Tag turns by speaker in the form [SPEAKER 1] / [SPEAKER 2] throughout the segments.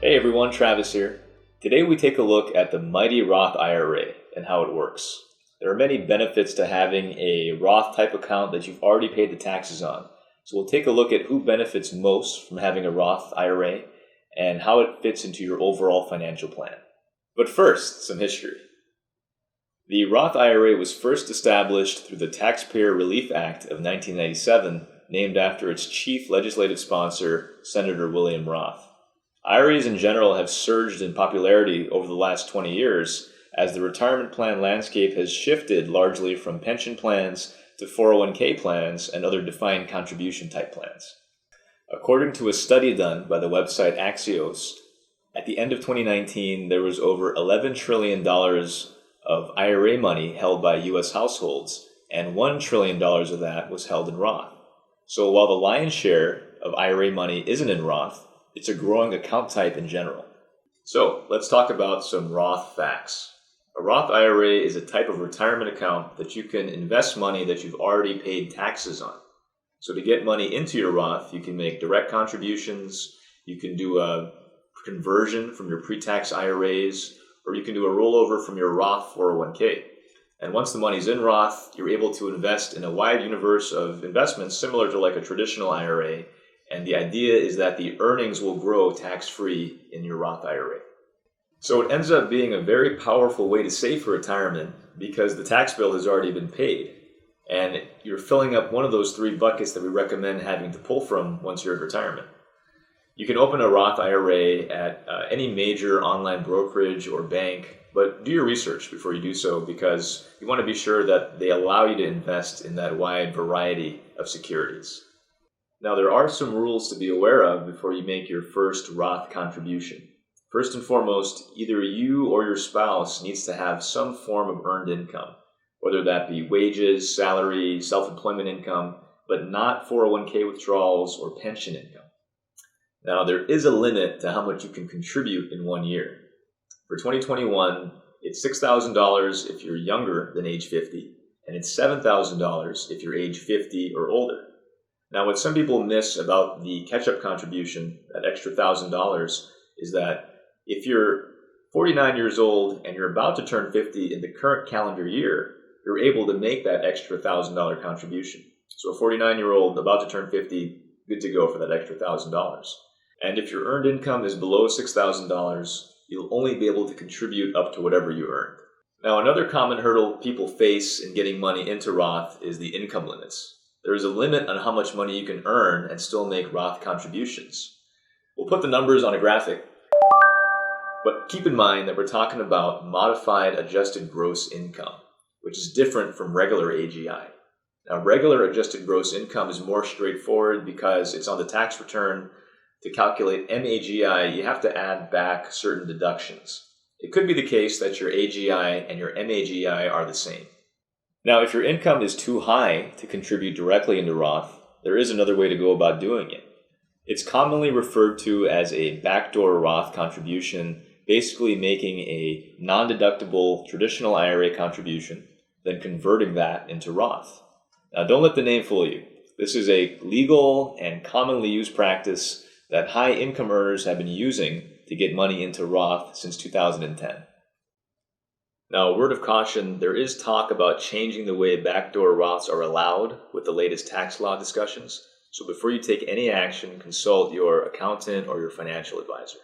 [SPEAKER 1] Hey everyone, Travis here. Today we take a look at the mighty Roth IRA and how it works. There are many benefits to having a Roth type account that you've already paid the taxes on. So we'll take a look at who benefits most from having a Roth IRA and how it fits into your overall financial plan. But first, some history. The Roth IRA was first established through the Taxpayer Relief Act of 1997, named after its chief legislative sponsor, Senator William Roth. IRAs in general have surged in popularity over the last 20 years as the retirement plan landscape has shifted largely from pension plans to 401k plans and other defined contribution type plans. According to a study done by the website Axios, at the end of 2019, there was over $11 trillion of IRA money held by U.S. households, and $1 trillion of that was held in Roth. So while the lion's share of IRA money isn't in Roth, it's a growing account type in general. So let's talk about some Roth facts. A Roth IRA is a type of retirement account that you can invest money that you've already paid taxes on. So to get money into your Roth, you can make direct contributions, you can do a conversion from your pre-tax IRAs, or you can do a rollover from your Roth 401k. And once the money's in Roth, you're able to invest in a wide universe of investments similar to like a traditional IRA. And the idea is that the earnings will grow tax-free in your Roth IRA. So it ends up being a very powerful way to save for retirement because the tax bill has already been paid. And you're filling up one of those three buckets that we recommend having to pull from once you're in retirement. You can open a Roth IRA at any major online brokerage or bank, but do your research before you do so because you want to be sure that they allow you to invest in that wide variety of securities. Now, there are some rules to be aware of before you make your first Roth contribution. First and foremost, either you or your spouse needs to have some form of earned income, whether that be wages, salary, self-employment income, but not 401k withdrawals or pension income. Now, there is a limit to how much you can contribute in 1 year. For 2021, it's $6,000 if you're younger than age 50, and it's $7,000 if you're age 50 or older. Now, what some people miss about the catch-up contribution, that extra $1,000, is that if you're 49 years old and you're about to turn 50 in the current calendar year, you're able to make that extra $1,000 contribution. So a 49-year-old about to turn 50, good to go for that extra $1,000. And if your earned income is below $6,000, you'll only be able to contribute up to whatever you earned. Now, another common hurdle people face in getting money into Roth is the income limits. There is a limit on how much money you can earn and still make Roth contributions. We'll put the numbers on a graphic, but keep in mind that we're talking about modified adjusted gross income, which is different from regular AGI. Now, regular adjusted gross income is more straightforward because it's on the tax return. To calculate MAGI, you have to add back certain deductions. It could be the case that your AGI and your MAGI are the same. Now, if your income is too high to contribute directly into Roth, there is another way to go about doing it. It's commonly referred to as a backdoor Roth contribution, basically making a non-deductible traditional IRA contribution, then converting that into Roth. Now, don't let the name fool you. This is a legal and commonly used practice that high income earners have been using to get money into Roth since 2010. Now, a word of caution, there is talk about changing the way backdoor Roths are allowed with the latest tax law discussions. So before you take any action, consult your accountant or your financial advisor.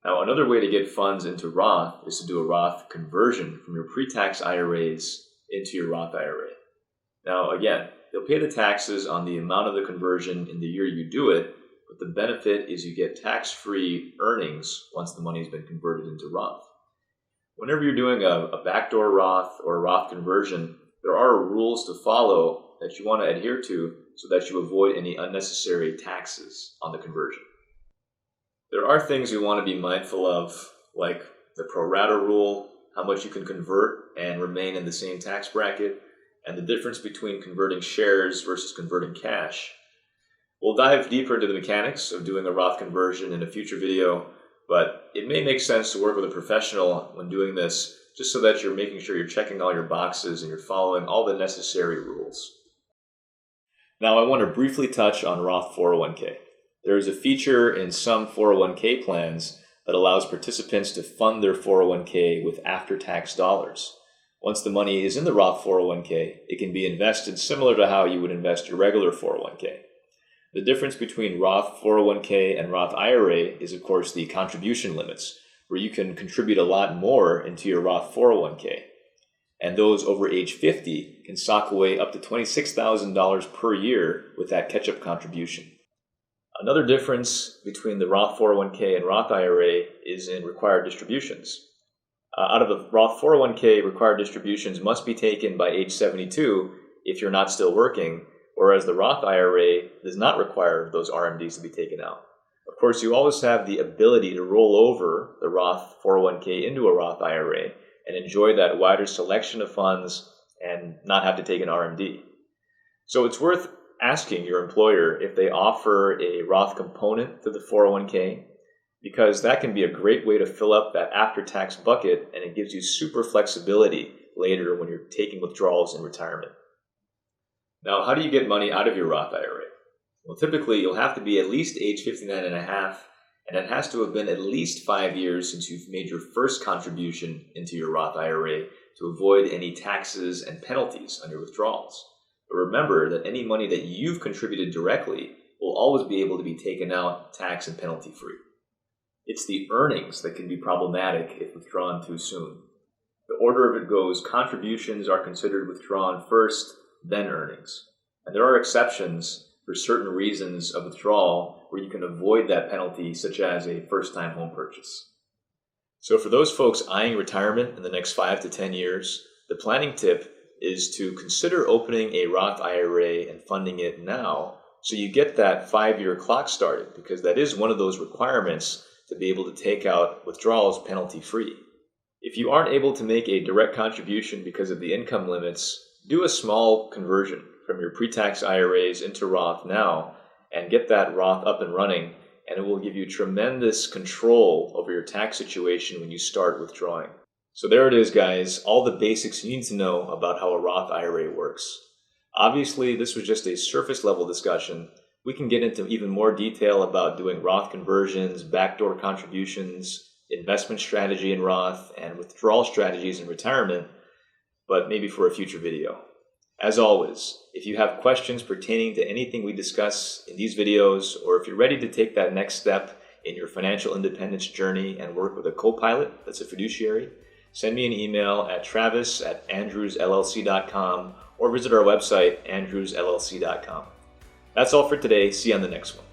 [SPEAKER 1] Now, another way to get funds into Roth is to do a Roth conversion from your pre-tax IRAs into your Roth IRA. Now, again, you'll pay the taxes on the amount of the conversion in the year you do it, but the benefit is you get tax-free earnings once the money's been converted into Roth. Whenever you're doing a backdoor Roth or a Roth conversion, there are rules to follow that you want to adhere to so that you avoid any unnecessary taxes on the conversion. There are things you want to be mindful of, like the pro rata rule, how much you can convert and remain in the same tax bracket, and the difference between converting shares versus converting cash. We'll dive deeper into the mechanics of doing a Roth conversion in a future video, but it may make sense to work with a professional when doing this, just so that you're making sure you're checking all your boxes and you're following all the necessary rules. Now, I want to briefly touch on Roth 401k. There is a feature in some 401k plans that allows participants to fund their 401k with after-tax dollars. Once the money is in the Roth 401k, it can be invested similar to how you would invest your regular 401k. The difference between Roth 401k and Roth IRA is, of course, the contribution limits, where you can contribute a lot more into your Roth 401k. And those over age 50 can sock away up to $26,000 per year with that catch-up contribution. Another difference between the Roth 401k and Roth IRA is in required distributions. Out of the Roth 401k, required distributions must be taken by age 72 if you're not still working, whereas the Roth IRA does not require those RMDs to be taken out. Of course, you always have the ability to roll over the Roth 401k into a Roth IRA and enjoy that wider selection of funds and not have to take an RMD. So it's worth asking your employer if they offer a Roth component to the 401k, because that can be a great way to fill up that after-tax bucket, and it gives you super flexibility later when you're taking withdrawals in retirement. Now, how do you get money out of your Roth IRA? Well, typically you'll have to be at least age 59 and a half, and it has to have been at least 5 years since you've made your first contribution into your Roth IRA to avoid any taxes and penalties on your withdrawals. But remember that any money that you've contributed directly will always be able to be taken out tax and penalty free. It's the earnings that can be problematic if withdrawn too soon. The order of it goes: contributions are considered withdrawn first, then earnings. And there are exceptions for certain reasons of withdrawal where you can avoid that penalty, such as a first-time home purchase. So for those folks eyeing retirement in the next 5 to 10 years, the planning tip is to consider opening a Roth IRA and funding it now so you get that 5-year clock started, because that is one of those requirements to be able to take out withdrawals penalty-free. If you aren't able to make a direct contribution because of the income limits, do a small conversion from your pre-tax IRAs into Roth now and get that Roth up and running, and it will give you tremendous control over your tax situation when you start withdrawing. So there it is, guys, all the basics you need to know about how a Roth IRA works. Obviously, this was just a surface level discussion. We can get into even more detail about doing Roth conversions, backdoor contributions, investment strategy in Roth, and withdrawal strategies in retirement, but maybe for a future video. As always, if you have questions pertaining to anything we discuss in these videos, or if you're ready to take that next step in your financial independence journey and work with a co-pilot that's a fiduciary, send me an email at travis@andrewsllc.com or visit our website, andrewsllc.com. That's all for today. See you on the next one.